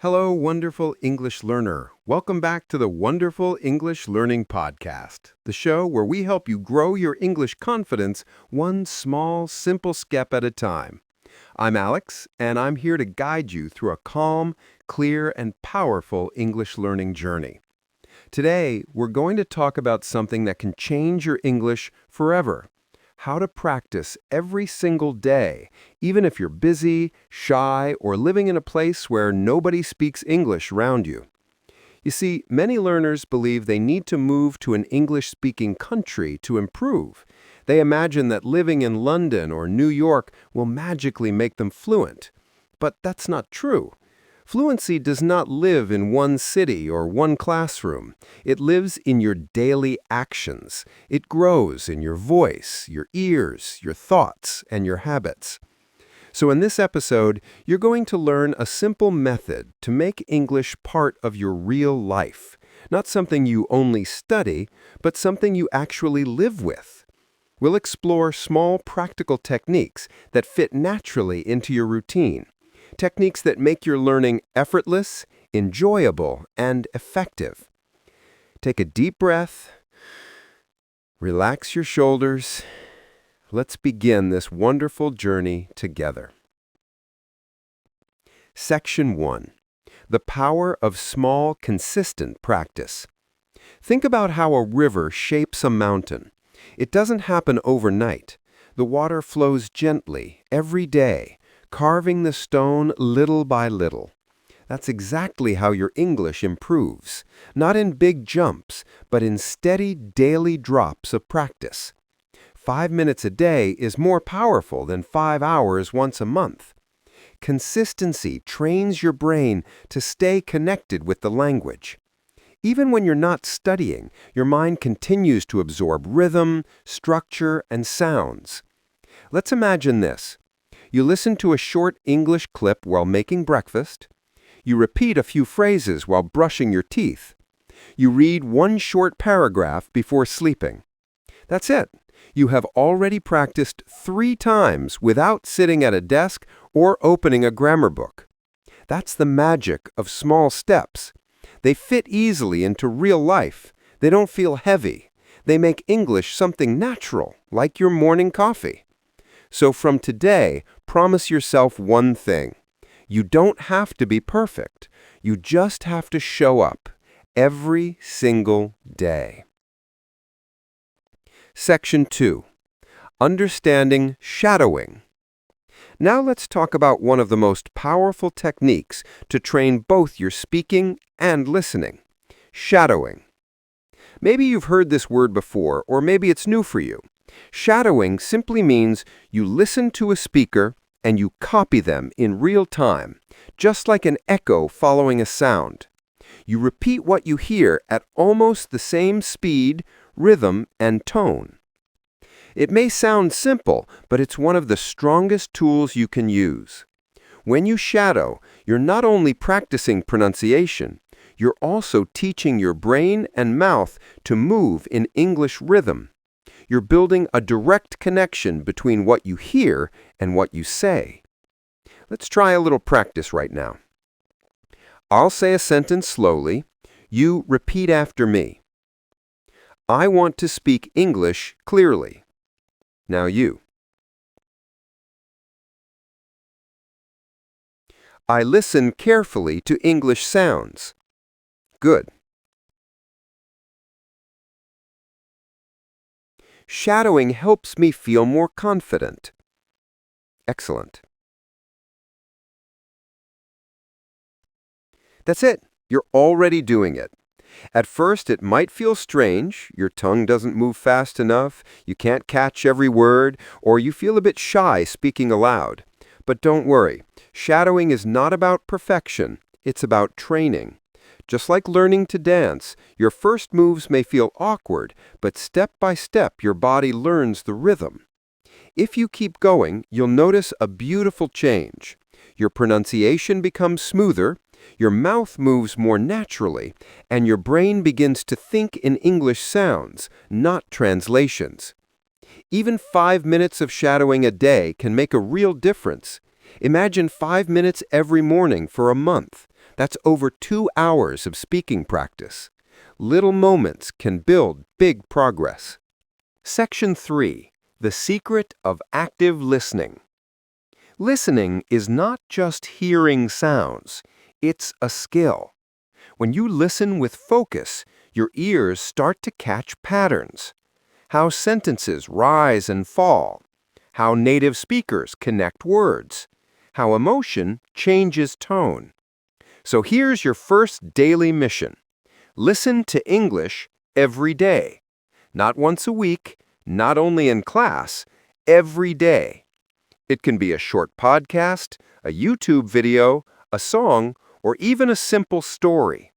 Hello, wonderful English learner. Welcome back to the Wonderful English Learning Podcast, the show where we help you grow your English confidence one small, simple step at a time. I'm Alex, and I'm here to guide you through a calm, clear, and powerful English learning journey. Today, we're going to talk about something that can change your English forever. How to practice every single day, even if you're busy, shy, or living in a place where nobody speaks English around you. You see, many learners believe they need to move to an English-speaking country to improve. They imagine that living in London or New York will magically make them fluent. But that's not true. Fluency does not live in one city or one classroom. It lives in your daily actions. It grows in your voice, your ears, your thoughts, and your habits. So in this episode, you're going to learn a simple method to make English part of your real life. Not something you only study, but something you actually live with. We'll explore small practical techniques that fit naturally into your routine. Techniques that make your learning effortless, enjoyable, and effective. Take a deep breath. Relax your shoulders. Let's begin this wonderful journey together. Section 1. The power of small, consistent practice. Think about how a river shapes a mountain. It doesn't happen overnight. The water flows gently, every day, carving the stone little by little. That's exactly how your English improves, not in big jumps, but in steady daily drops of practice. 5 minutes a day is more powerful than 5 hours once a month. Consistency trains your brain to stay connected with the language. Even when you're not studying, your mind continues to absorb rhythm, structure, and sounds. Let's imagine this. You listen to a short English clip while making breakfast. You repeat a few phrases while brushing your teeth. You read one short paragraph before sleeping. That's it. You have already practiced 3 times without sitting at a desk or opening a grammar book. That's the magic of small steps. They fit easily into real life. They don't feel heavy. They make English something natural, like your morning coffee. So from today, promise yourself one thing. You don't have to be perfect. You just have to show up every single day. Section 2. Understanding shadowing. Now let's talk about one of the most powerful techniques to train both your speaking and listening. Shadowing. Maybe you've heard this word before, or maybe it's new for you. Shadowing simply means you listen to a speaker and you copy them in real time, just like an echo following a sound. You repeat what you hear at almost the same speed, rhythm, and tone. It may sound simple, but it's one of the strongest tools you can use. When you shadow, you're not only practicing pronunciation, you're also teaching your brain and mouth to move in English rhythm. You're building a direct connection between what you hear and what you say. Let's try a little practice right now. I'll say a sentence slowly. You repeat after me. I want to speak English clearly. Now you. I listen carefully to English sounds. Good. Shadowing helps me feel more confident. Excellent. That's it. You're already doing it. At first, it might feel strange. Your tongue doesn't move fast enough, you can't catch every word, or you feel a bit shy speaking aloud. But don't worry. Shadowing is not about perfection. It's about training. Just like learning to dance, your first moves may feel awkward, but step by step your body learns the rhythm. If you keep going, you'll notice a beautiful change. Your pronunciation becomes smoother, your mouth moves more naturally, and your brain begins to think in English sounds, not translations. Even 5 minutes of shadowing a day can make a real difference. Imagine 5 minutes every morning for a month. That's over 2 hours of speaking practice. Little moments can build big progress. Section 3. The secret of active listening. Listening is not just hearing sounds. It's a skill. When you listen with focus, your ears start to catch patterns. How sentences rise and fall. How native speakers connect words. How emotion changes tone. So here's your first daily mission. Listen to English every day. Not once a week, not only in class, every day. It can be a short podcast, a YouTube video, a song, or even a simple story.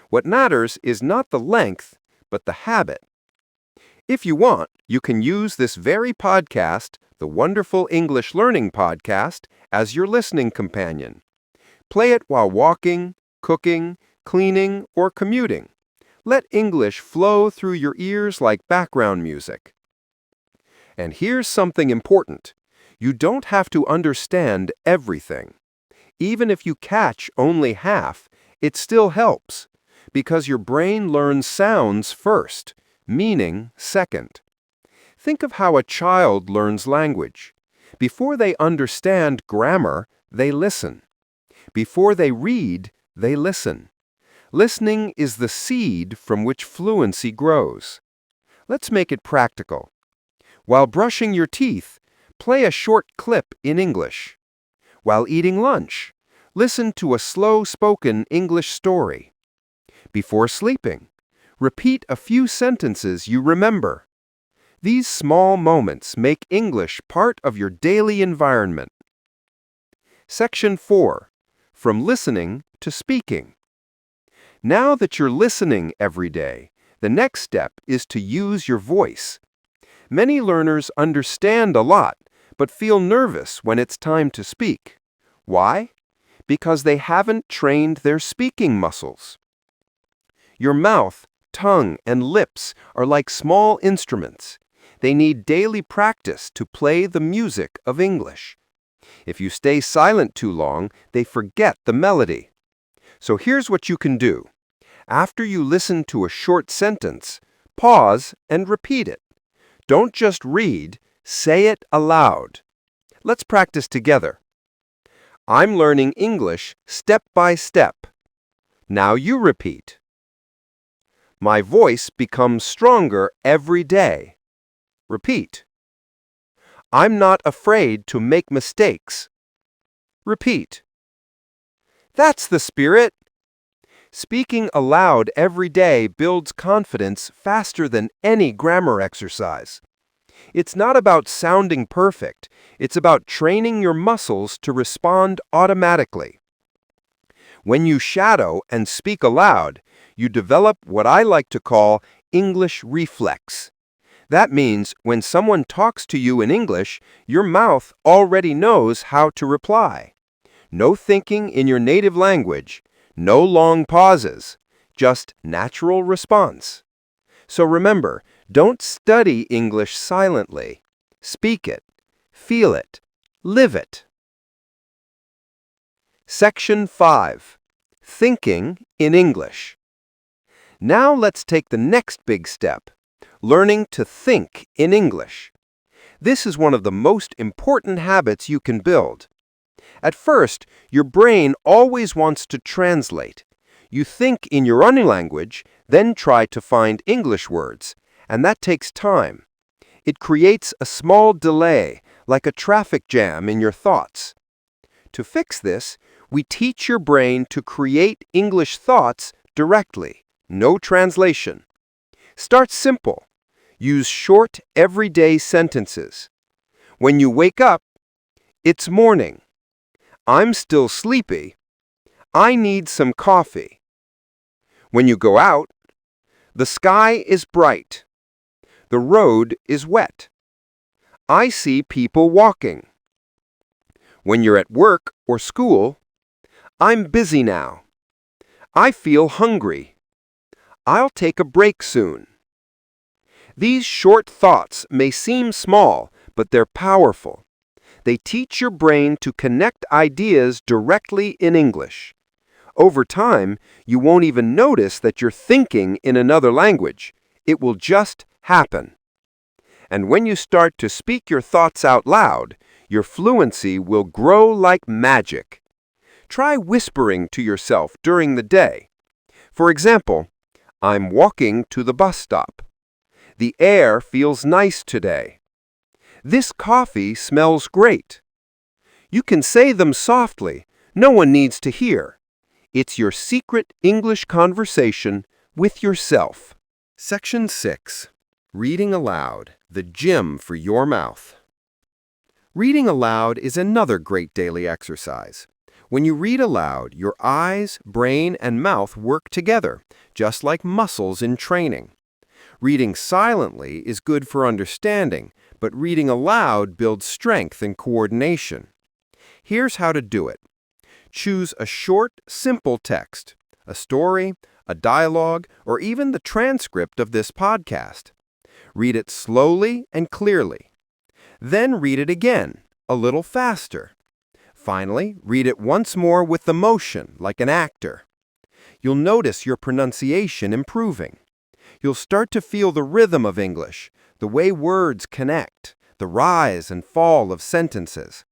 What matters is not the length, but the habit. If you want, you can use this very podcast, the Wonderful English Learning Podcast, as your listening companion. Play it while walking, cooking, cleaning, or commuting. Let English flow through your ears like background music. And here's something important. You don't have to understand everything. Even if you catch only half, it still helps, because your brain learns sounds first, meaning second. Think of how a child learns language. Before they understand grammar, they listen. Before they read, they listen. Listening is the seed from which fluency grows. Let's make it practical. While brushing your teeth, play a short clip in English. While eating lunch, listen to a slow-spoken English story. Before sleeping, repeat a few sentences you remember. These small moments make English part of your daily environment. Section 4. From listening to speaking. Now that you're listening every day, the next step is to use your voice. Many learners understand a lot, but feel nervous when it's time to speak. Why? Because they haven't trained their speaking muscles. Your mouth, tongue, and lips are like small instruments. They need daily practice to play the music of English. If you stay silent too long, they forget the melody. So here's what you can do. After you listen to a short sentence, pause and repeat it. Don't just read, say it aloud. Let's practice together. I'm learning English step by step. Now you repeat. My voice becomes stronger every day. Repeat. I'm not afraid to make mistakes. Repeat. That's the spirit. Speaking aloud every day builds confidence faster than any grammar exercise. It's not about sounding perfect. It's about training your muscles to respond automatically. When you shadow and speak aloud, you develop what I like to call English reflex. That means when someone talks to you in English, your mouth already knows how to reply. No thinking in your native language, no long pauses, just natural response. So remember, don't study English silently. Speak it, feel it, live it. Section 5. Thinking in English. Now let's take the next big step, learning to think in English. This is one of the most important habits you can build. At first, your brain always wants to translate. You think in your own language, then try to find English words, and that takes time. It creates a small delay, like a traffic jam in your thoughts. To fix this, we teach your brain to create English thoughts directly, no translation. Start simple. Use short, everyday sentences. When you wake up, it's morning. I'm still sleepy. I need some coffee. When you go out, the sky is bright. The road is wet. I see people walking. When you're at work or school, I'm busy now. I feel hungry. I'll take a break soon. These short thoughts may seem small, but they're powerful. They teach your brain to connect ideas directly in English. Over time, you won't even notice that you're thinking in another language. It will just happen. And when you start to speak your thoughts out loud, your fluency will grow like magic. Try whispering to yourself during the day. For example, I'm walking to the bus stop. The air feels nice today. This coffee smells great. You can say them softly. No one needs to hear. It's your secret English conversation with yourself. Section 6. Reading aloud, the gym for your mouth. Reading aloud is another great daily exercise. When you read aloud, your eyes, brain, and mouth work together, just like muscles in training. Reading silently is good for understanding, but reading aloud builds strength and coordination. Here's how to do it. Choose a short, simple text, a story, a dialogue, or even the transcript of this podcast. Read it slowly and clearly. Then read it again, a little faster. Finally, read it once more with emotion, like an actor. You'll notice your pronunciation improving. You'll start to feel the rhythm of English, the way words connect, the rise and fall of sentences.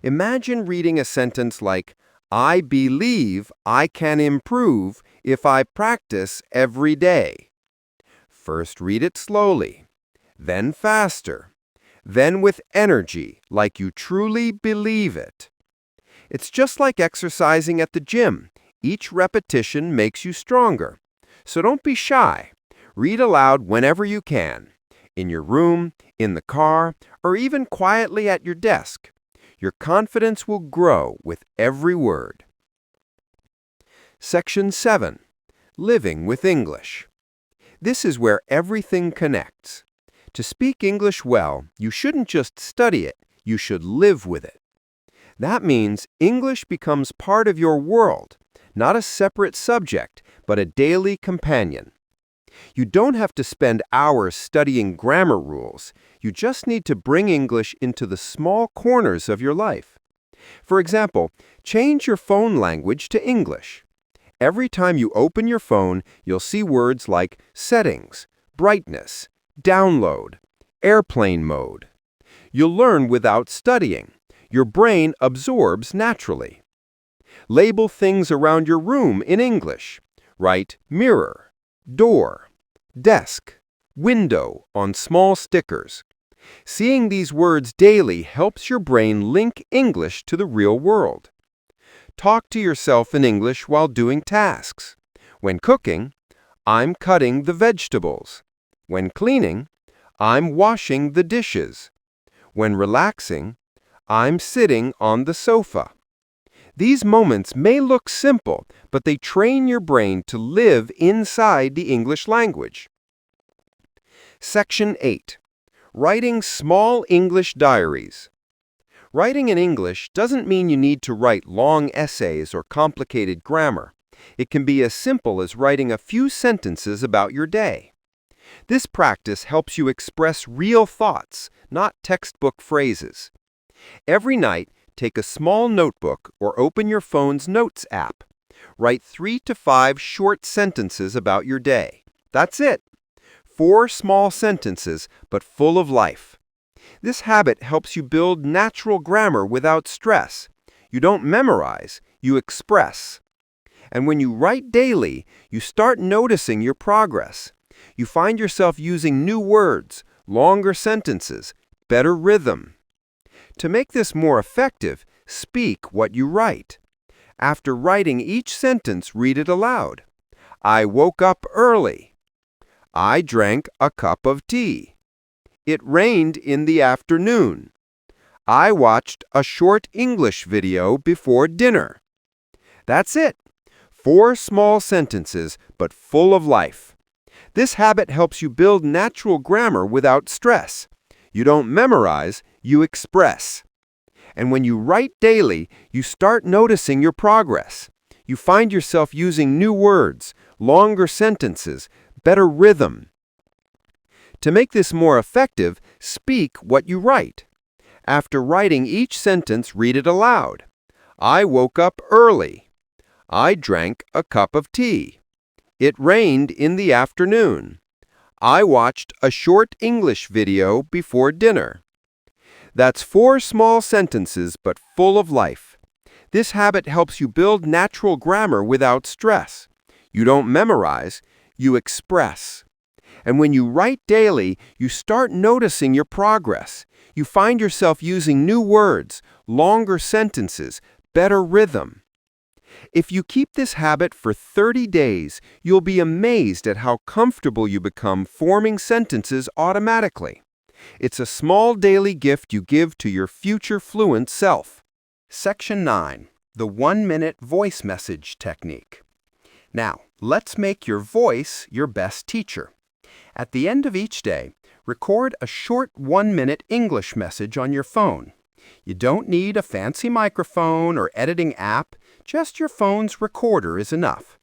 Imagine reading a sentence like, I believe I can improve if I practice every day. First read it slowly, then faster, then with energy, like you truly believe it. It's just like exercising at the gym. Each repetition makes you stronger. So don't be shy. Read aloud whenever you can, in your room, in the car, or even quietly at your desk. Your confidence will grow with every word. Section 7. Living with English. This is where everything connects. To speak English well, you shouldn't just study it, you should live with it. That means English becomes part of your world, not a separate subject, but a daily companion. You don't have to spend hours studying grammar rules. You just need to bring English into the small corners of your life. For example, change your phone language to English. Every time you open your phone, you'll see words like settings, brightness, download, airplane mode. You'll learn without studying. Your brain absorbs naturally. Label things around your room in English. Write mirror, door, desk, window on small stickers. Seeing these words daily helps your brain link English to the real world. Talk to yourself in English while doing tasks. When cooking, I'm cutting the vegetables. When cleaning, I'm washing the dishes. When relaxing, I'm sitting on the sofa. These moments may look simple, but they train your brain to live inside the English language. Section 8. Writing small English diaries. Writing in English doesn't mean you need to write long essays or complicated grammar. It can be as simple as writing a few sentences about your day. This practice helps you express real thoughts, not textbook phrases. Every night, take a small notebook or open your phone's Notes app. Write 3 to 5 short sentences about your day. That's it. 4 small sentences, but full of life. This habit helps you build natural grammar without stress. You don't memorize, you express. And when you write daily, you start noticing your progress. You find yourself using new words, longer sentences, better rhythm. To make this more effective, speak what you write. After writing each sentence, read it aloud. I woke up early. I drank a cup of tea. It rained in the afternoon. I watched a short English video before dinner. That's it. 4 small sentences, but full of life. This habit helps you build natural grammar without stress. You don't memorize, you express. And when you write daily, you start noticing your progress. You find yourself using new words, longer sentences, better rhythm. To make this more effective, speak what you write. After writing each sentence, read it aloud. I woke up early. I drank a cup of tea. It rained in the afternoon. I watched a short English video before dinner. That's 4 small sentences, but full of life. This habit helps you build natural grammar without stress. You don't memorize, you express. And when you write daily, you start noticing your progress. You find yourself using new words, longer sentences, better rhythm. If you keep this habit for 30 days, you'll be amazed at how comfortable you become forming sentences automatically. It's a small daily gift you give to your future fluent self. Section 9. The 1-minute voice message technique. Now, let's make your voice your best teacher. At the end of each day, record a short 1-minute English message on your phone. You don't need a fancy microphone or editing app, just your phone's recorder is enough.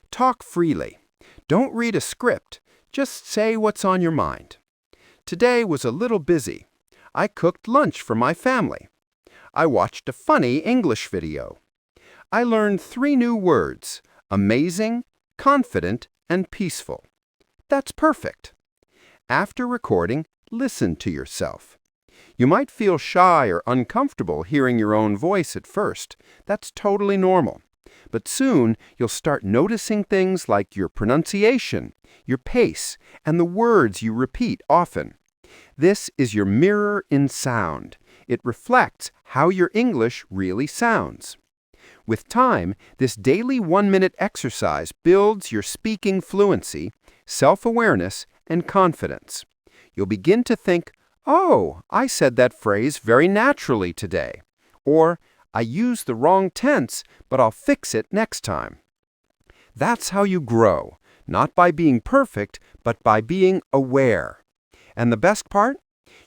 Talk freely. Don't read a script, just say what's on your mind. Today was a little busy. I cooked lunch for my family. I watched a funny English video. I learned 3 new words: amazing, confident, and peaceful. That's perfect. After recording, listen to yourself. You might feel shy or uncomfortable hearing your own voice at first. That's totally normal. But soon, you'll start noticing things like your pronunciation, your pace, and the words you repeat often. This is your mirror in sound. It reflects how your English really sounds. With time, this daily 1-minute exercise builds your speaking fluency, self-awareness, and confidence. You'll begin to think, "Oh, I said that phrase very naturally today," or "I used the wrong tense, but I'll fix it next time." That's how you grow, not by being perfect, but by being aware. And the best part?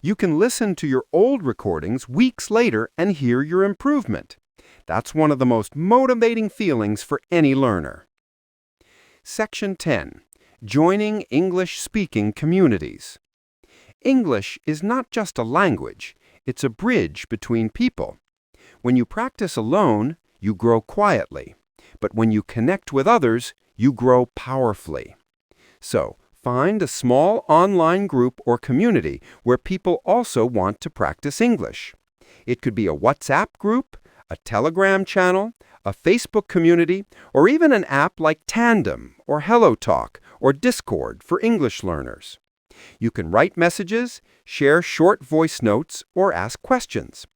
You can listen to your old recordings weeks later and hear your improvement. That's one of the most motivating feelings for any learner. Section 10. Joining English-speaking communities. English is not just a language, it's a bridge between people. When you practice alone, you grow quietly. But when you connect with others, you grow powerfully. So, find a small online group or community where people also want to practice English. It could be a WhatsApp group, a Telegram channel, a Facebook community, or even an app like Tandem or HelloTalk or Discord for English learners. You can write messages, share short voice notes, or ask questions.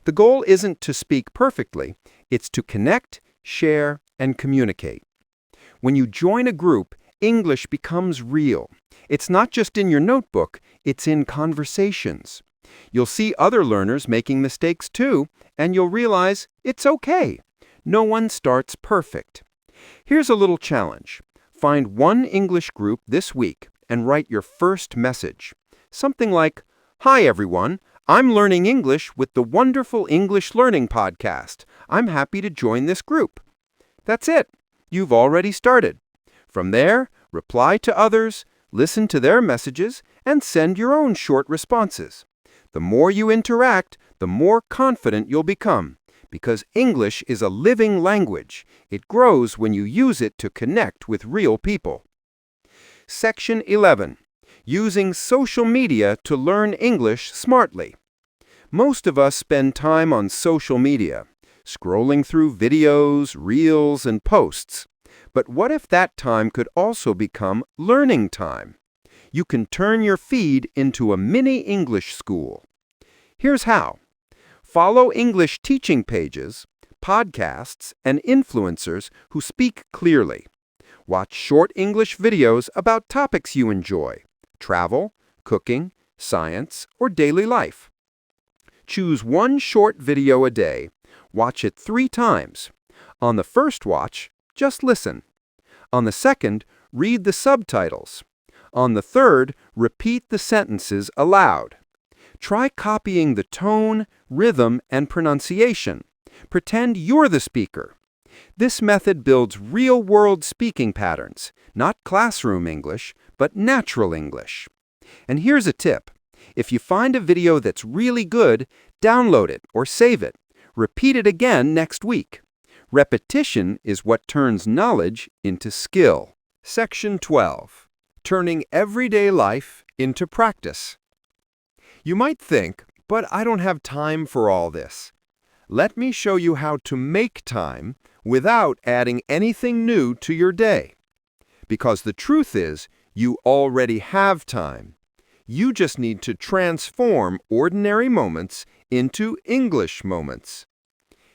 The goal isn't to speak perfectly, it's to connect, share, and communicate. When you join a group, English becomes real. It's not just in your notebook, it's in conversations. You'll see other learners making mistakes too, and you'll realize it's okay. No one starts perfect. Here's a little challenge. Find one English group this week and write your first message. Something like, "Hi everyone, I'm learning English with the wonderful English Learning Podcast. I'm happy to join this group." That's it. You've already started. From there, reply to others, listen to their messages, and send your own short responses. The more you interact, the more confident you'll become, because English is a living language. It grows when you use it to connect with real people. Section 11. Using social media to learn English smartly. Most of us spend time on social media, scrolling through videos, reels, and posts. But what if that time could also become learning time? You can turn your feed into a mini English school. Here's how. Follow English teaching pages, podcasts, and influencers who speak clearly. Watch short English videos about topics you enjoy: travel, cooking, science, or daily life. Choose one short video a day. Watch it 3 times. On the first watch, just listen. On the second, read the subtitles. On the third, repeat the sentences aloud. Try copying the tone, rhythm, and pronunciation. Pretend you're the speaker. This method builds real-world speaking patterns, not classroom English, but natural English. And here's a tip. If you find a video that's really good, download it or save it. Repeat it again next week. Repetition is what turns knowledge into skill. Section 12. Turning everyday life into practice. You might think, but I don't have time for all this. Let me show you how to make time without adding anything new to your day. Because the truth is, you already have time. You just need to transform ordinary moments into English moments.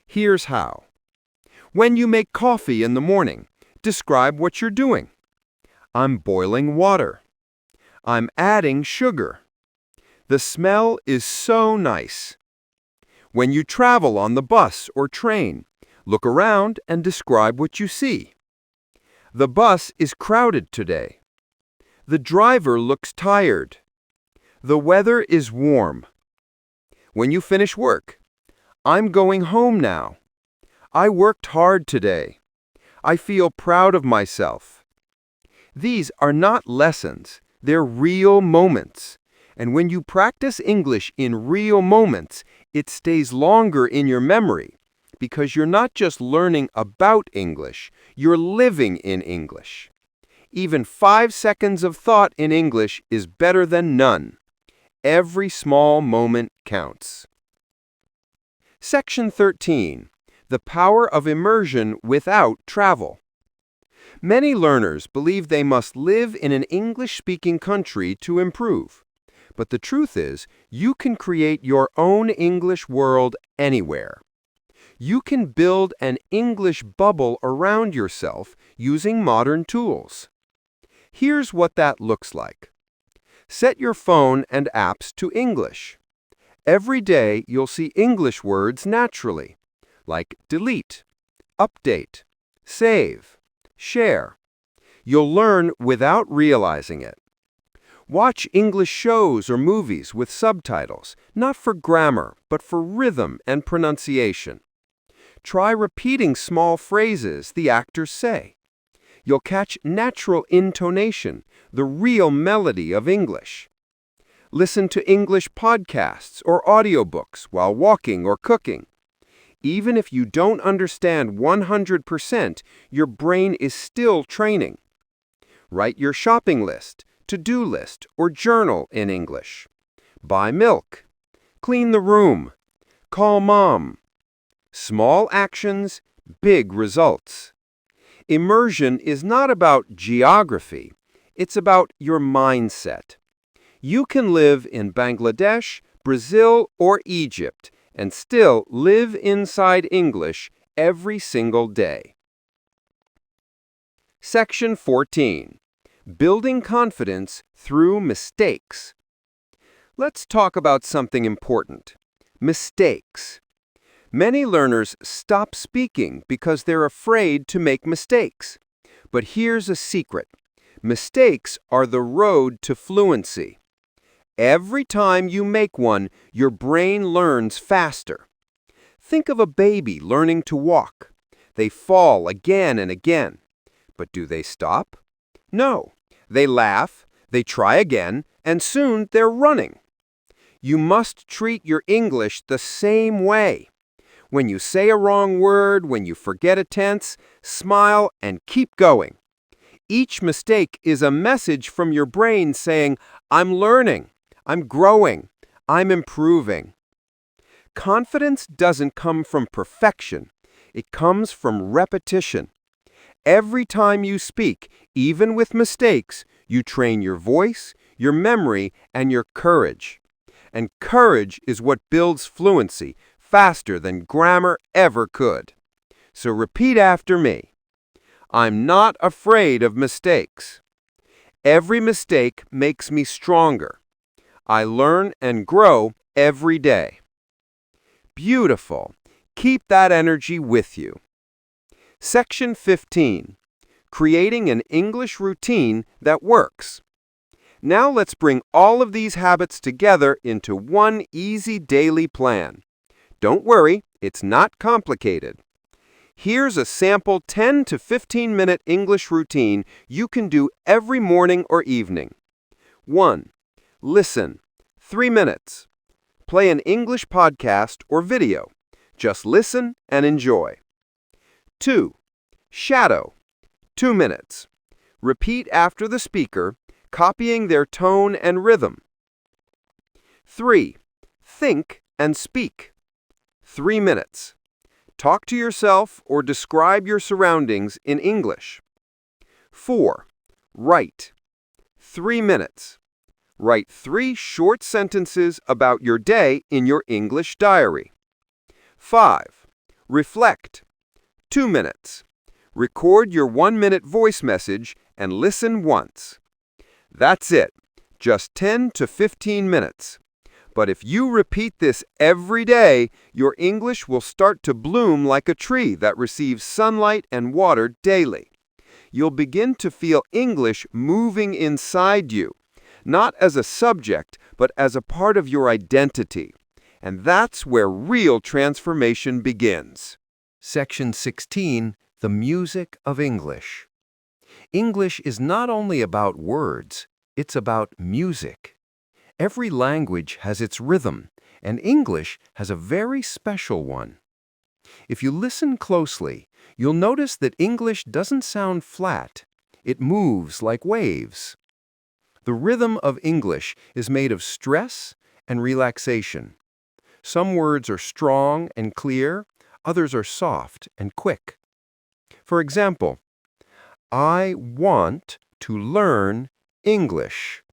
Here's how. When you make coffee in the morning, describe what you're doing. I'm boiling water. I'm adding sugar. The smell is so nice. When you travel on the bus or train, look around and describe what you see. The bus is crowded today. The driver looks tired. The weather is warm. When you finish work, I'm going home now. I worked hard today. I feel proud of myself. These are not lessons, they're real moments. And when you practice English in real moments, it stays longer in your memory because you're not just learning about English, you're living in English. Even 5 seconds of thought in English is better than none. Every small moment counts. Section 13. The power of immersion without travel. Many learners believe they must live in an English-speaking country to improve. But the truth is, you can create your own English world anywhere. You can build an English bubble around yourself using modern tools. Here's what that looks like. Set your phone and apps to English. Every day you'll see English words naturally, like delete, update, save, share. You'll learn without realizing it. Watch English shows or movies with subtitles, not for grammar, but for rhythm and pronunciation. Try repeating small phrases the actors say. You'll catch natural intonation, the real melody of English. Listen to English podcasts or audiobooks while walking or cooking. Even if you don't understand 100%, your brain is still training. Write your shopping list, to-do list, or journal in English. Buy milk. Clean the room. Call mom. Small actions, big results. Immersion is not about geography. It's about your mindset. You can live in Bangladesh, Brazil, or Egypt and still live inside English every single day. Section 14. Building confidence through mistakes. Let's talk about something important. Mistakes. Many learners stop speaking because they're afraid to make mistakes. But here's a secret. Mistakes are the road to fluency. Every time you make one, your brain learns faster. Think of a baby learning to walk. They fall again and again. But do they stop? No. They laugh, they try again, and soon they're running. You must treat your English the same way. When you say a wrong word, when you forget a tense, smile and keep going. Each mistake is a message from your brain saying, I'm learning, I'm growing, I'm improving. Confidence doesn't come from perfection. It comes from repetition. Every time you speak, even with mistakes, you train your voice, your memory, and your courage. And courage is what builds fluency faster than grammar ever could. So repeat after me. I'm not afraid of mistakes. Every mistake makes me stronger. I learn and grow every day. Beautiful. Keep that energy with you. Section 15. Creating an English routine that works. Now let's bring all of these habits together into one easy daily plan. Don't worry, it's not complicated. Here's a sample 10 to 15-minute English routine you can do every morning or evening. 1. Listen. 3 minutes. Play an English podcast or video. Just listen and enjoy. 2. Shadow. 2 minutes. Repeat after the speaker, copying their tone and rhythm. 3. Think and speak. 3 minutes. Talk to yourself or describe your surroundings in English. 4. Write. 3 minutes. Write 3 short sentences about your day in your English diary. 5. Reflect. 2 minutes. Record your 1-minute voice message and listen once. That's it. Just 10 to 15 minutes. But if you repeat this every day, your English will start to bloom like a tree that receives sunlight and water daily. You'll begin to feel English moving inside you, not as a subject, but as a part of your identity. And that's where real transformation begins. Section 16, The Music of English. English is not only about words, it's about music. Every language has its rhythm, and English has a very special one. If you listen closely, you'll notice that English doesn't sound flat. It moves like waves. The rhythm of English is made of stress and relaxation. Some words are strong and clear, others are soft and quick. For example, I want to learn English.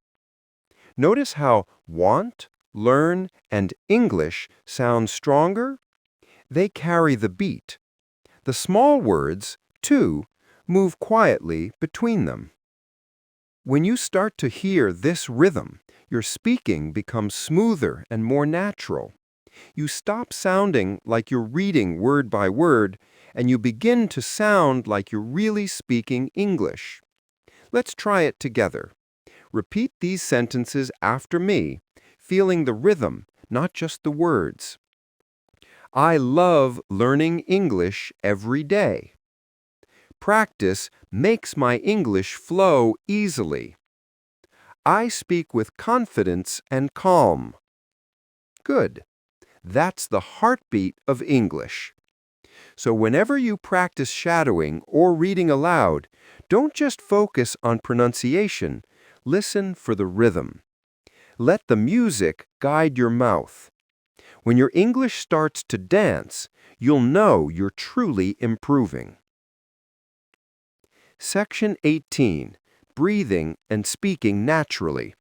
Notice how want, learn, and English sound stronger? They carry the beat. The small words, too, move quietly between them. When you start to hear this rhythm, your speaking becomes smoother and more natural. You stop sounding like you're reading word by word, and you begin to sound like you're really speaking English. Let's try it together. Repeat these sentences after me, feeling the rhythm, not just the words. I love learning English every day. Practice makes my English flow easily. I speak with confidence and calm. Good. That's the heartbeat of English. So whenever you practice shadowing or reading aloud, don't just focus on pronunciation. Listen for the rhythm. Let the music guide your mouth. When your English starts to dance, you'll know you're truly improving. Section 18. Breathing and speaking naturally.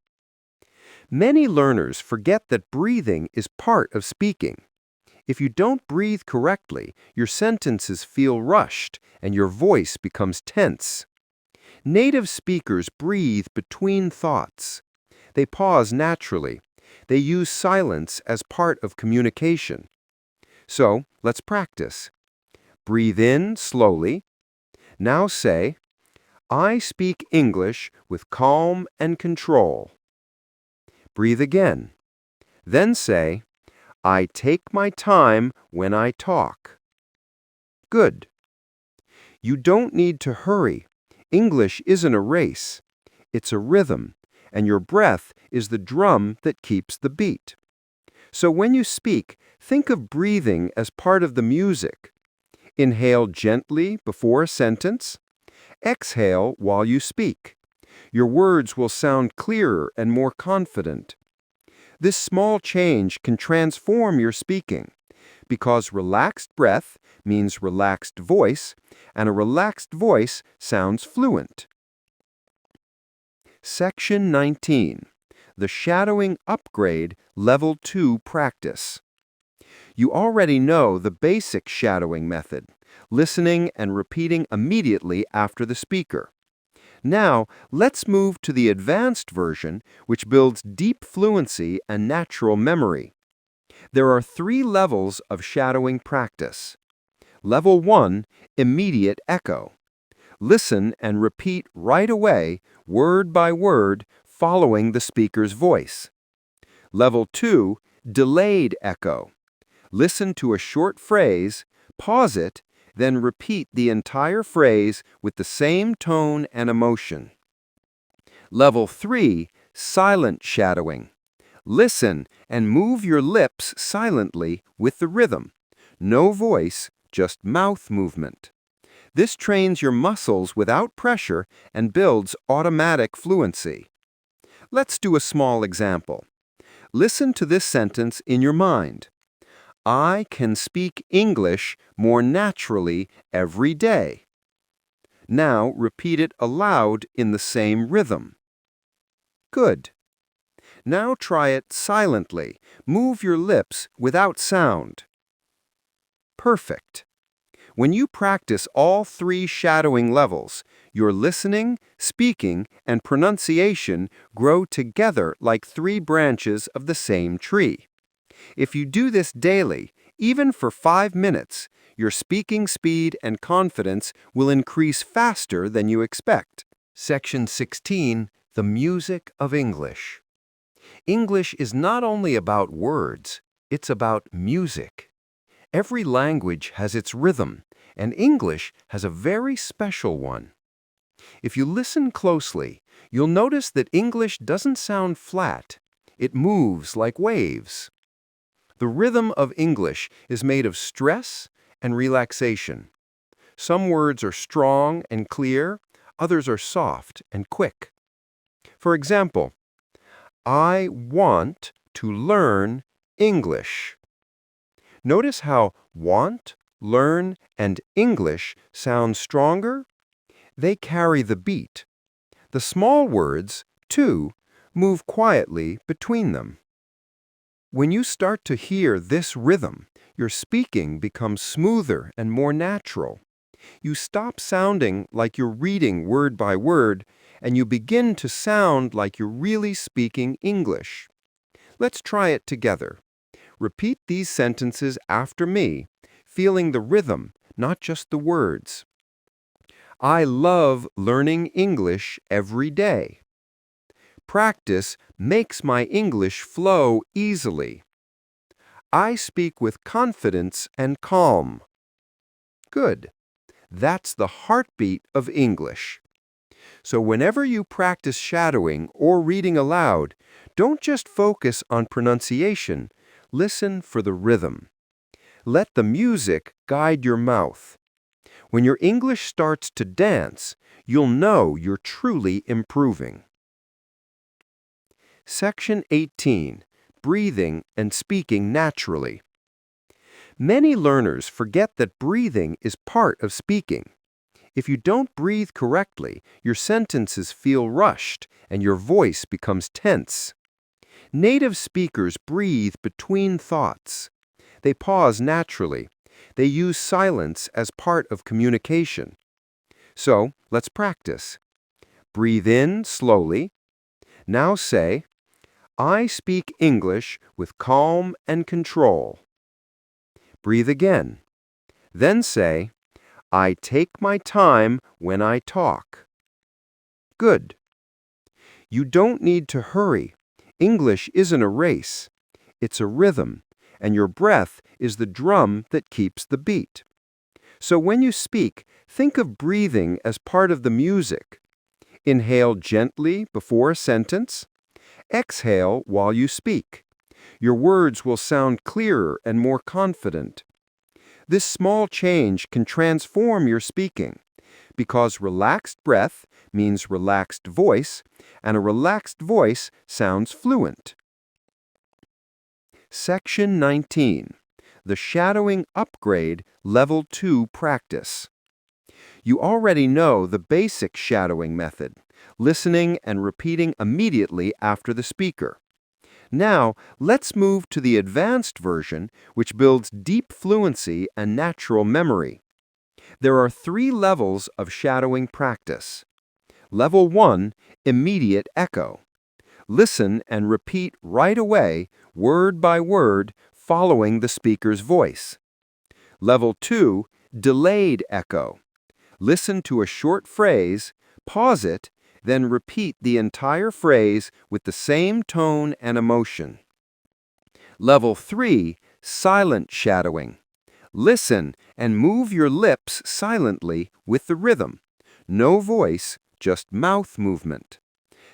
Many learners forget that breathing is part of speaking. If you don't breathe correctly, your sentences feel rushed and your voice becomes tense. Native speakers breathe between thoughts. They pause naturally. They use silence as part of communication. So, let's practice. Breathe in slowly. Now say, I speak English with calm and control. Breathe again. Then say, I take my time when I talk. Good. You don't need to hurry. English isn't a race. It's a rhythm, and your breath is the drum that keeps the beat. So when you speak, think of breathing as part of the music. Inhale gently before a sentence. Exhale while you speak. Your words will sound clearer and more confident. This small change can transform your speaking, because relaxed breath means relaxed voice, and a relaxed voice sounds fluent. Section 19. The Shadowing Upgrade Level 2 Practice. You already know the basic shadowing method, listening and repeating immediately after the speaker. Now, let's move to the advanced version, which builds deep fluency and natural memory. There are 3 levels of shadowing practice. Level 1, immediate echo. Listen and repeat right away, word by word, following the speaker's voice. Level 2, delayed echo. Listen to a short phrase, pause it, then repeat the entire phrase with the same tone and emotion. Level 3, silent shadowing. Listen and move your lips silently with the rhythm. No voice, just mouth movement. This trains your muscles without pressure and builds automatic fluency. Let's do a small example. Listen to this sentence in your mind. I can speak English more naturally every day. Now repeat it aloud in the same rhythm. Good. Now try it silently. Move your lips without sound. Perfect. When you practice all three shadowing levels, your listening, speaking, and pronunciation grow together like three branches of the same tree. If you do this daily, even for 5 minutes, your speaking speed and confidence will increase faster than you expect. Section 16, The Music of English. English is not only about words, it's about music. Every language has its rhythm, and English has a very special one. If you listen closely, you'll notice that English doesn't sound flat. It moves like waves. The rhythm of English is made of stress and relaxation. Some words are strong and clear, others are soft and quick. For example, I want to learn English. Notice how want, learn, and English sound stronger? They carry the beat. The small words, too, move quietly between them. When you start to hear this rhythm, your speaking becomes smoother and more natural. You stop sounding like you're reading word by word, and you begin to sound like you're really speaking English. Let's try it together. Repeat these sentences after me, feeling the rhythm, not just the words. I love learning English every day. Practice makes my English flow easily. I speak with confidence and calm. Good. That's the heartbeat of English. So whenever you practice shadowing or reading aloud, don't just focus on pronunciation, listen for the rhythm. Let the music guide your mouth. When your English starts to dance, you'll know you're truly improving. Section 18, Breathing and Speaking Naturally. Many learners forget that breathing is part of speaking. If you don't breathe correctly, your sentences feel rushed and your voice becomes tense. Native speakers breathe between thoughts. They pause naturally. They use silence as part of communication. So, let's practice. Breathe in slowly. Now say, I speak English with calm and control. Breathe again. Then say, I take my time when I talk. Good. You don't need to hurry. English isn't a race. It's a rhythm, and your breath is the drum that keeps the beat. So when you speak, think of breathing as part of the music. Inhale gently before a sentence. Exhale while you speak. Your words will sound clearer and more confident. This small change can transform your speaking, because relaxed breath means relaxed voice, and a relaxed voice sounds fluent. Section 19, The Shadowing Upgrade Level 2 Practice. You already know the basic shadowing method, listening and repeating immediately after the speaker. Now, let's move to the advanced version, which builds deep fluency and natural memory. There are 3 levels of shadowing practice. Level 1, Immediate Echo. Listen and repeat right away, word by word, following the speaker's voice. Level 2, Delayed Echo. Listen to a short phrase, pause it, then repeat the entire phrase with the same tone and emotion. Level 3, Silent Shadowing. Listen and move your lips silently with the rhythm. No voice, just mouth movement.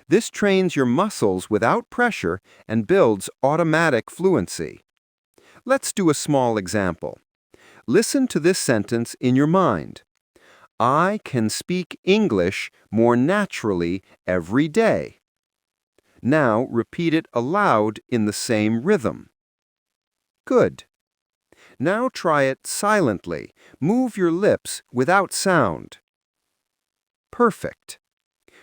This trains your muscles without pressure and builds automatic fluency. Let's do a small example. Listen to this sentence in your mind. I can speak English more naturally every day. Now repeat it aloud in the same rhythm. Good. Now try it silently. Move your lips without sound. Perfect.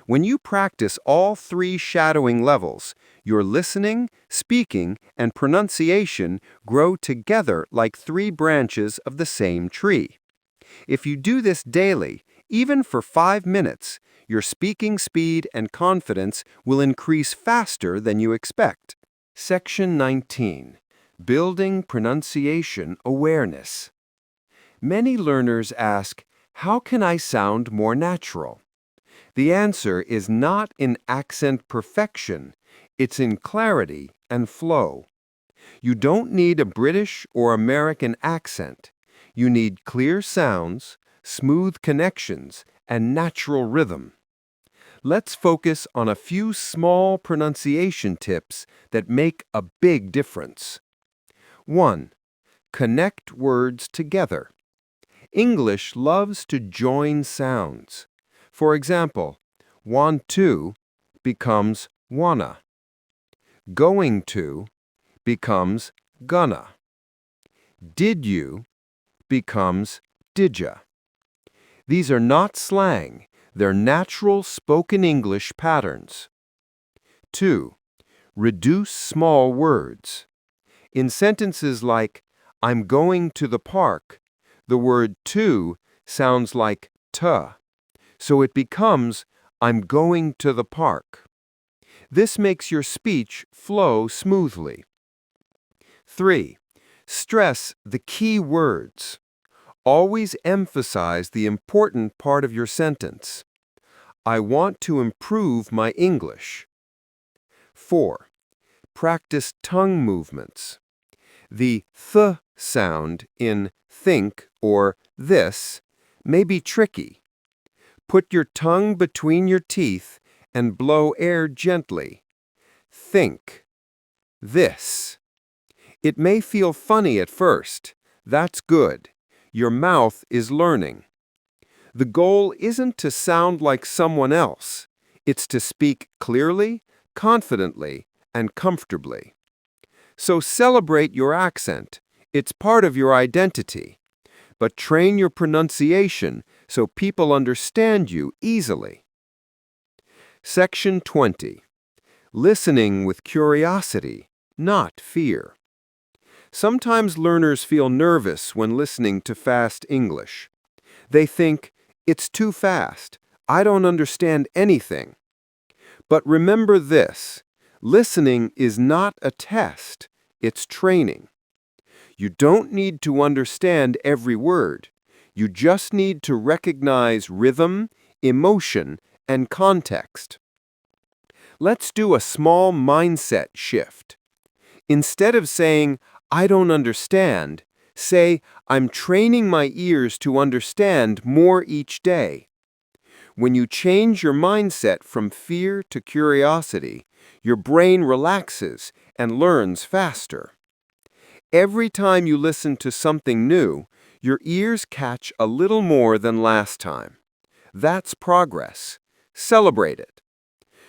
When you practice all three shadowing levels, your listening, speaking, and pronunciation grow together like three branches of the same tree. If you do this daily, even for 5 minutes, your speaking speed and confidence will increase faster than you expect. Section 19. Building Pronunciation Awareness. Many learners ask, how can I sound more natural? The answer is not in accent perfection, it's in clarity and flow. You don't need a British or American accent. You need clear sounds, smooth connections, and natural rhythm. Let's focus on a few small pronunciation tips that make a big difference. 1. Connect words together. English loves to join sounds. For example, want to becomes wanna. Going to becomes gonna. Did you becomes didya. These are not slang, they're natural spoken English patterns. 2. Reduce small words. In sentences like, I'm going to the park, the word to sounds like to, so it becomes, I'm going to the park. This makes your speech flow smoothly. 3. Stress the key words. Always emphasize the important part of your sentence. I want to improve my English. 4. Practice tongue movements. The th sound in think or this may be tricky. Put your tongue between your teeth and blow air gently. Think. This. It may feel funny at first. That's good. Your mouth is learning. The goal isn't to sound like someone else. It's to speak clearly, confidently, and comfortably. So celebrate your accent. It's part of your identity. But train your pronunciation so people understand you easily. Section 20. Listening with curiosity, not fear. Sometimes learners feel nervous when listening to fast English. They think, it's too fast. I don't understand anything. But remember this, listening is not a test, it's training. You don't need to understand every word. You just need to recognize rhythm, emotion, and context. Let's do a small mindset shift. Instead of saying, I don't understand, say, I'm training my ears to understand more each day. When you change your mindset from fear to curiosity, your brain relaxes and learns faster. Every time you listen to something new, your ears catch a little more than last time. That's progress. Celebrate it.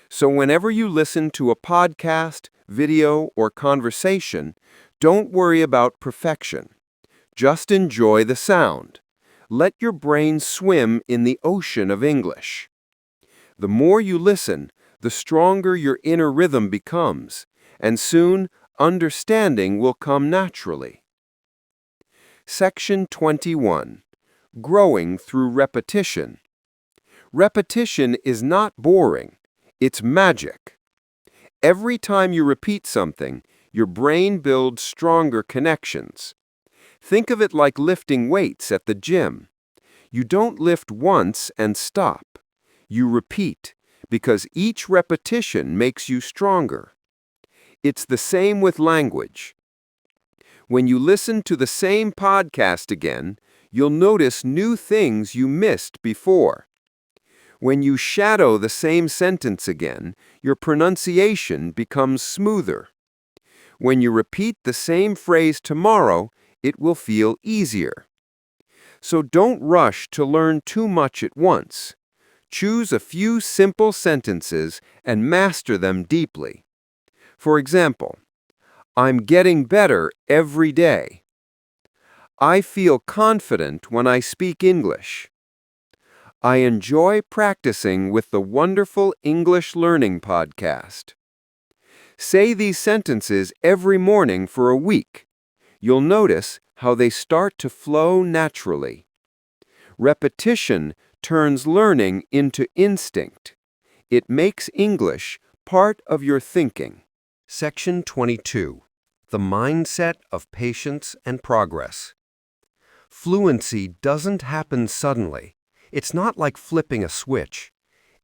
So whenever you listen to a podcast, video, or conversation, don't worry about perfection. Just enjoy the sound. Let your brain swim in the ocean of English. The more you listen, the stronger your inner rhythm becomes, and soon understanding will come naturally. Section 21. Growing through repetition. Repetition is not boring, it's magic. Every time you repeat something, your brain builds stronger connections. Think of it like lifting weights at the gym. You don't lift once and stop. You repeat, because each repetition makes you stronger. It's the same with language. When you listen to the same podcast again, you'll notice new things you missed before. When you shadow the same sentence again, your pronunciation becomes smoother. When you repeat the same phrase tomorrow, it will feel easier. So don't rush to learn too much at once. Choose a few simple sentences and master them deeply. For example, I'm getting better every day. I feel confident when I speak English. I enjoy practicing with the wonderful English Learning Podcast. Say these sentences every morning for a week. You'll notice how they start to flow naturally. Repetition turns learning into instinct. It makes English part of your thinking. Section 22. The Mindset of Patience and Progress. Fluency doesn't happen suddenly. It's not like flipping a switch.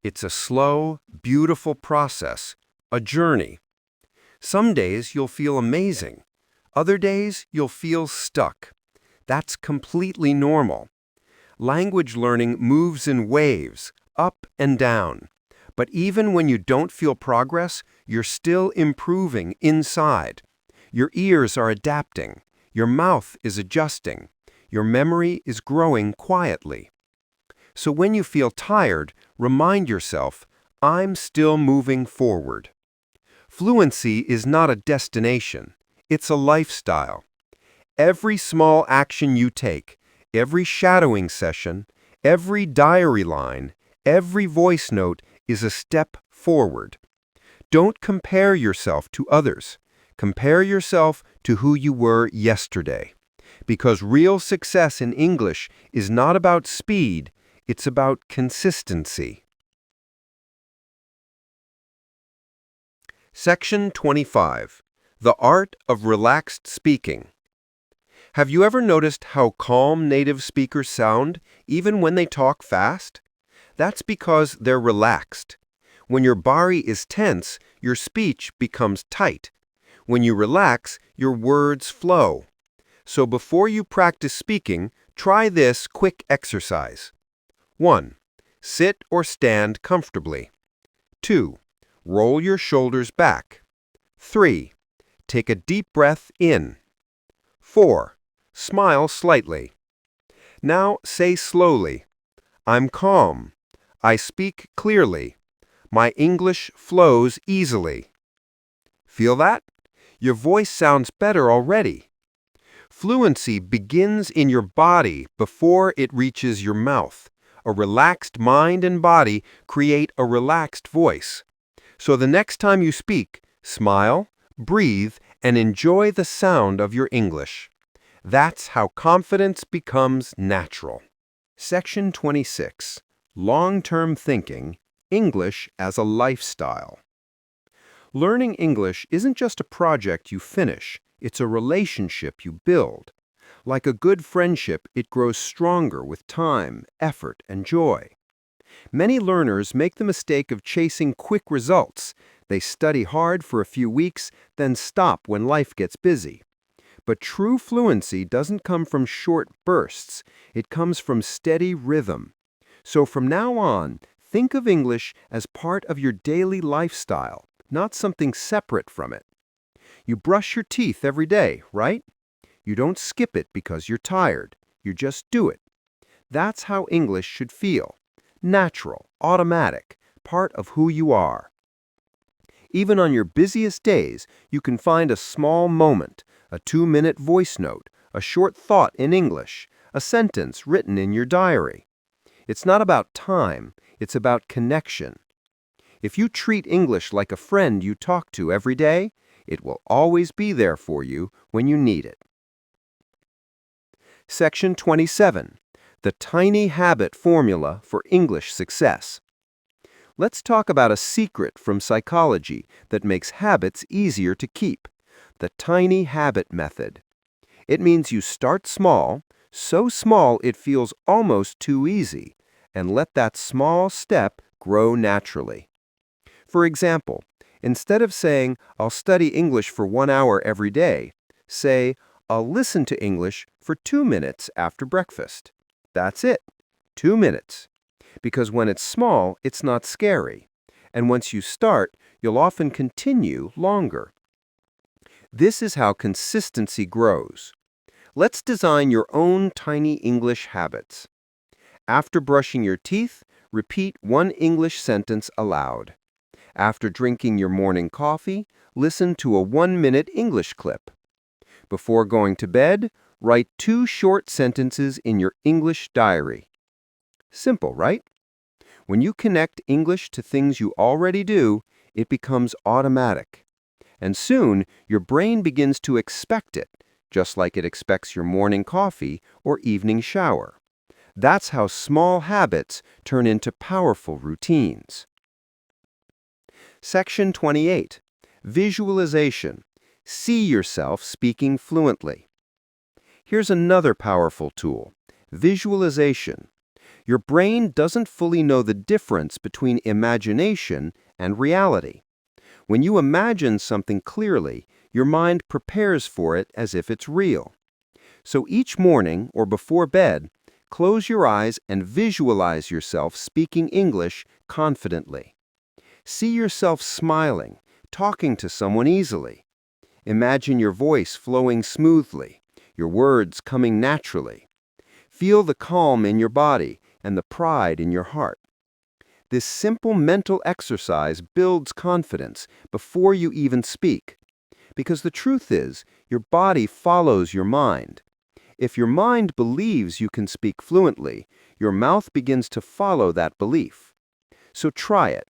It's a slow, beautiful process, a journey. Some days you'll feel amazing. Other days you'll feel stuck. That's completely normal. Language learning moves in waves, up and down. But even when you don't feel progress, you're still improving inside. Your ears are adapting. Your mouth is adjusting. Your memory is growing quietly. So when you feel tired, remind yourself, I'm still moving forward. Fluency is not a destination. It's a lifestyle. Every small action you take, every shadowing session, every diary line, every voice note is a step forward. Don't compare yourself to others. Compare yourself to who you were yesterday. Because real success in English is not about speed, it's about consistency. Section 25. The Art of Relaxed Speaking. Have you ever noticed how calm native speakers sound, even when they talk fast? That's because they're relaxed. When your body is tense, your speech becomes tight. When you relax, your words flow. So before you practice speaking, try this quick exercise. 1. Sit or stand comfortably. 2. Roll your shoulders back. 3. Take a deep breath in. 4. Smile slightly. Now say slowly, I'm calm. I speak clearly. My English flows easily. Feel that? Your voice sounds better already. Fluency begins in your body before it reaches your mouth. A relaxed mind and body create a relaxed voice. So the next time you speak, smile, breathe, and enjoy the sound of your English. That's how confidence becomes natural. Section 26. Long-term thinking, English as a lifestyle. Learning English isn't just a project you finish, it's a relationship you build. Like a good friendship, it grows stronger with time, effort, and joy. Many learners make the mistake of chasing quick results. They study hard for a few weeks, then stop when life gets busy. But true fluency doesn't come from short bursts. It comes from steady rhythm. So from now on, think of English as part of your daily lifestyle, not something separate from it. You brush your teeth every day, right? You don't skip it because you're tired. You just do it. That's how English should feel. Natural, automatic, part of who you are. Even on your busiest days, you can find a small moment, a 2-minute voice note, a short thought in English, a sentence written in your diary. It's not about time, it's about connection. If you treat English like a friend you talk to every day, it will always be there for you when you need it. Section 27. The Tiny Habit Formula for English Success. Let's talk about a secret from psychology that makes habits easier to keep. The tiny habit method. It means you start small, so small it feels almost too easy, and let that small step grow naturally. For example, instead of saying, I'll study English for 1 hour every day, say, I'll listen to English for 2 minutes after breakfast. That's it. 2 minutes. Because when it's small, it's not scary. And once you start, you'll often continue longer. This is how consistency grows. Let's design your own tiny English habits. After brushing your teeth, repeat one English sentence aloud. After drinking your morning coffee, listen to a 1-minute English clip. Before going to bed, write 2 short sentences in your English diary. Simple, right? When you connect English to things you already do, it becomes automatic. And soon, your brain begins to expect it, just like it expects your morning coffee or evening shower. That's how small habits turn into powerful routines. Section 28. Visualization. See yourself speaking fluently. Here's another powerful tool. Visualization. Your brain doesn't fully know the difference between imagination and reality. When you imagine something clearly, your mind prepares for it as if it's real. So each morning or before bed, close your eyes and visualize yourself speaking English confidently. See yourself smiling, talking to someone easily. Imagine your voice flowing smoothly, your words coming naturally. Feel the calm in your body and the pride in your heart. This simple mental exercise builds confidence before you even speak. Because the truth is, your body follows your mind. If your mind believes you can speak fluently, your mouth begins to follow that belief. So try it.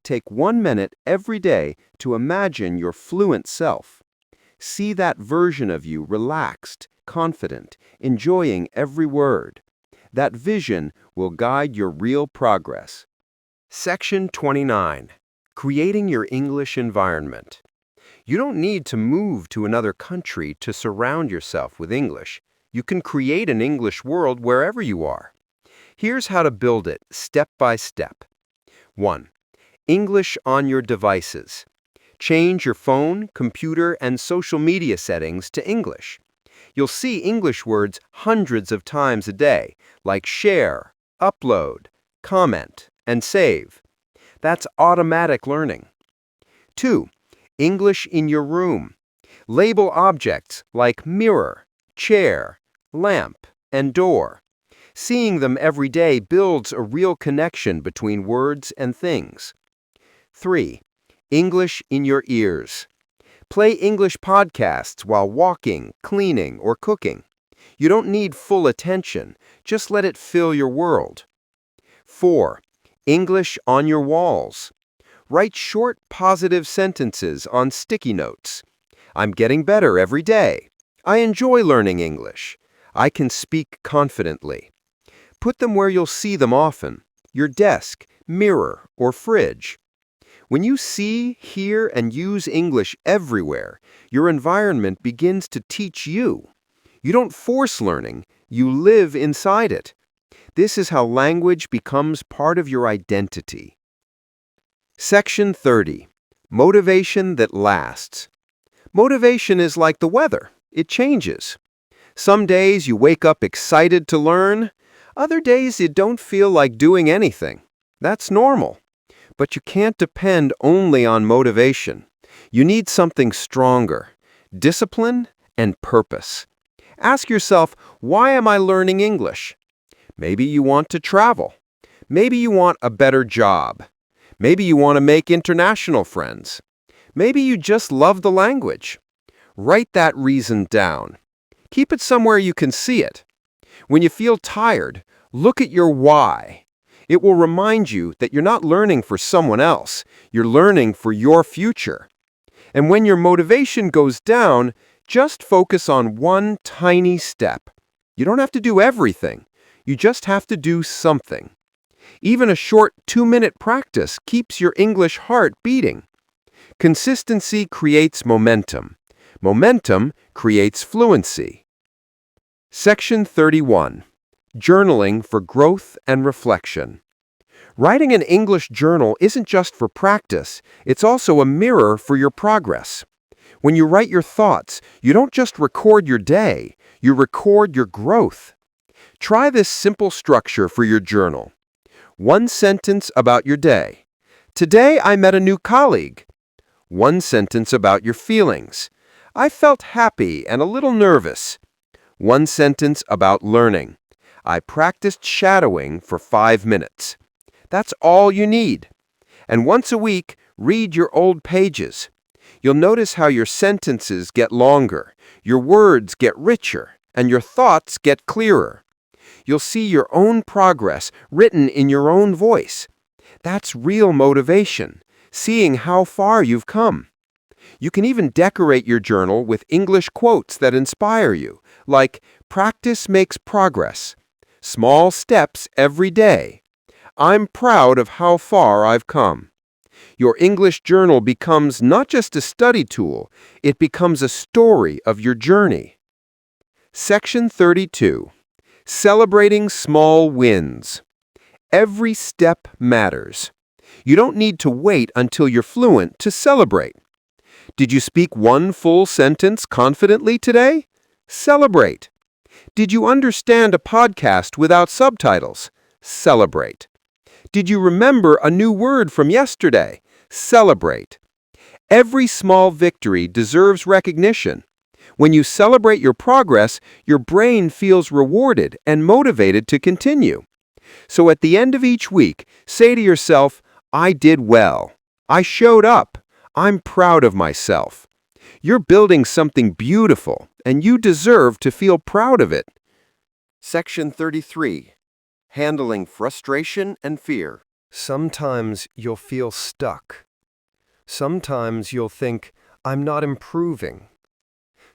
Take 1 minute every day to imagine your fluent self. See that version of you relaxed, confident, enjoying every word. That vision will guide your real progress. Section 29. Creating your English environment. You don't need to move to another country to surround yourself with English. You can create an English world wherever you are. Here's how to build it step by step. 1. English on your devices. Change your phone, computer, and social media settings to English. You'll see English words hundreds of times a day, like share, upload, comment, and save. That's automatic learning. 2. English in your room. Label objects like mirror, chair, lamp, and door. Seeing them every day builds a real connection between words and things. 3. English in your ears. Play English podcasts while walking, cleaning, or cooking. You don't need full attention, just let it fill your world. 4. English on your walls. Write short, positive sentences on sticky notes. I'm getting better every day. I enjoy learning English. I can speak confidently. Put them where you'll see them often, your desk, mirror, or fridge. When you see, hear, and use English everywhere, your environment begins to teach you. You don't force learning, you live inside it. This is how language becomes part of your identity. Section 30. Motivation that lasts. Motivation is like the weather. It changes. Some days you wake up excited to learn. Other days you don't feel like doing anything. That's normal. But you can't depend only on motivation. You need something stronger, discipline and purpose. Ask yourself, why am I learning English? Maybe you want to travel. Maybe you want a better job. Maybe you want to make international friends. Maybe you just love the language. Write that reason down. Keep it somewhere you can see it. When you feel tired, look at your why. It will remind you that you're not learning for someone else. You're learning for your future. And when your motivation goes down, just focus on one tiny step. You don't have to do everything. You just have to do something. Even a short 2-minute practice keeps your English heart beating. Consistency creates momentum. Momentum creates fluency. Section 31. Journaling for growth and reflection. Writing an English journal isn't just for practice, it's also a mirror for your progress. When you write your thoughts, you don't just record your day, you record your growth. Try this simple structure for your journal. One sentence about your day. Today I met a new colleague. One sentence about your feelings. I felt happy and a little nervous. One sentence about learning. I practiced shadowing for 5 minutes. That's all you need. And once a week, read your old pages. You'll notice how your sentences get longer, your words get richer, and your thoughts get clearer. You'll see your own progress written in your own voice. That's real motivation, seeing how far you've come. You can even decorate your journal with English quotes that inspire you, like "Practice makes progress," "Small steps every day," "I'm proud of how far I've come." Your English journal becomes not just a study tool, it becomes a story of your journey. Section 32. Celebrating small wins. Every step matters. You don't need to wait until you're fluent to celebrate. Did you speak one full sentence confidently today? Celebrate. Did you understand a podcast without subtitles? Celebrate. Did you remember a new word from yesterday? Celebrate. Every small victory deserves recognition. When you celebrate your progress, your brain feels rewarded and motivated to continue. So at the end of each week, say to yourself, "I did well. I showed up. I'm proud of myself." You're building something beautiful, and you deserve to feel proud of it. Section 33. Handling frustration and fear. Sometimes you'll feel stuck. Sometimes you'll think, "I'm not improving."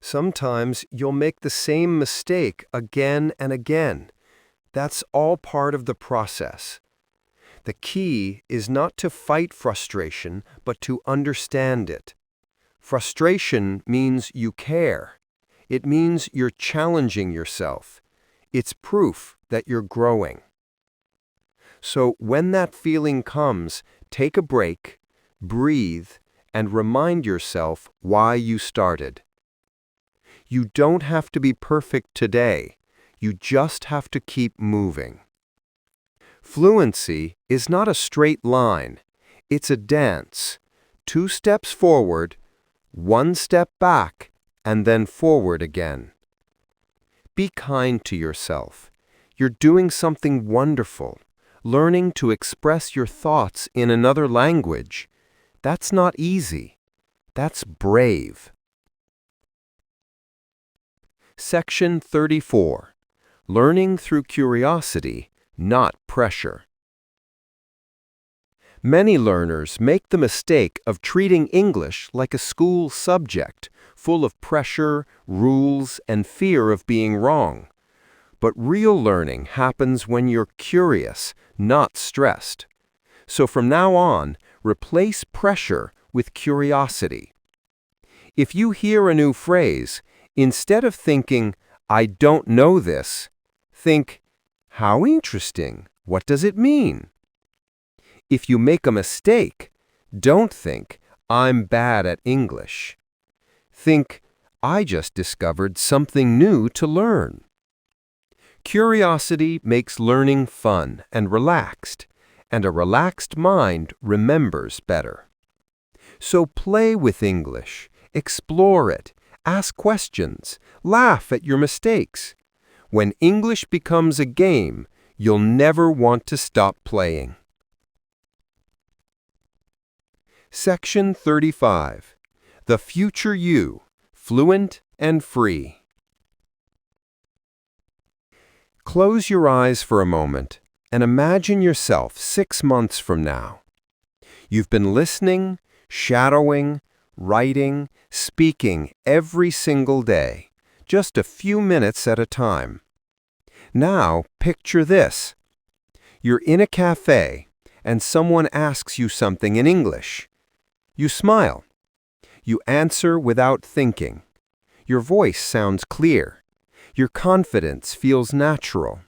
Sometimes you'll make the same mistake again and again. That's all part of the process. The key is not to fight frustration, but to understand it. Frustration means you care. It means you're challenging yourself. It's proof that you're growing. So when that feeling comes, take a break, breathe, and remind yourself why you started. You don't have to be perfect today. You just have to keep moving. Fluency is not a straight line. It's a dance. 2 steps forward, 1 step back, and then forward again. Be kind to yourself. You're doing something wonderful. Learning to express your thoughts in another language. That's not easy. That's brave. Section 34. Learning through curiosity, not pressure. Many learners make the mistake of treating English like a school subject, full of pressure, rules, and fear of being wrong. But real learning happens when you're curious, not stressed. So from now on, replace pressure with curiosity. If you hear a new phrase, instead of thinking, "I don't know this," think, "How interesting. What does it mean?" If you make a mistake, don't think, "I'm bad at English." Think, "I just discovered something new to learn." Curiosity makes learning fun and relaxed, and a relaxed mind remembers better. So play with English, explore it, ask questions, laugh at your mistakes. When English becomes a game, you'll never want to stop playing. Section 35. The Future You, Fluent and Free. Close your eyes for a moment and imagine yourself 6 months from now. You've been listening, shadowing, writing, speaking every single day, just a few minutes at a time. Now, picture this. You're in a cafe and someone asks you something in English. You smile. You answer without thinking. Your voice sounds clear. Your confidence feels natural.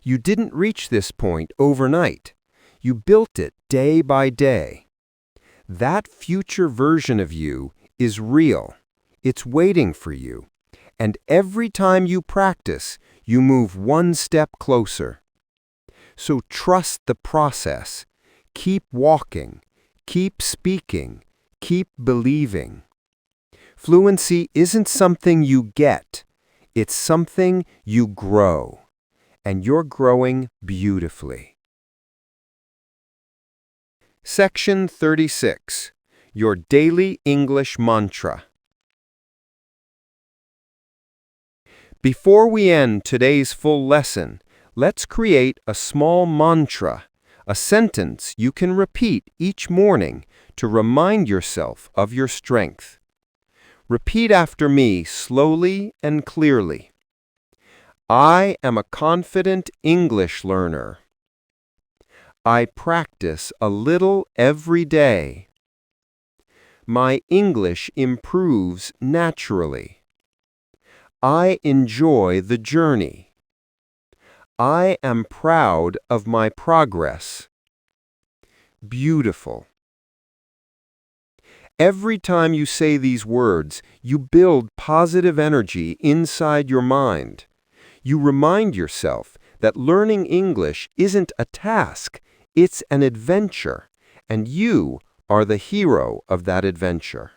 You didn't reach this point overnight. You built it day by day. That future version of you is real. It's waiting for you. And every time you practice, you move 1 step closer. So trust the process. Keep walking. Keep speaking. Keep believing. Fluency isn't something you get. It's something you grow. And you're growing beautifully. Section 36. Your Daily English Mantra. Before we end today's full lesson, let's create a small mantra, a sentence you can repeat each morning to remind yourself of your strength. Repeat after me slowly and clearly. I am a confident English learner. I practice a little every day. My English improves naturally. I enjoy the journey. I am proud of my progress. Beautiful. Every time you say these words, you build positive energy inside your mind. You remind yourself that learning English isn't a task, it's an adventure, and you are the hero of that adventure.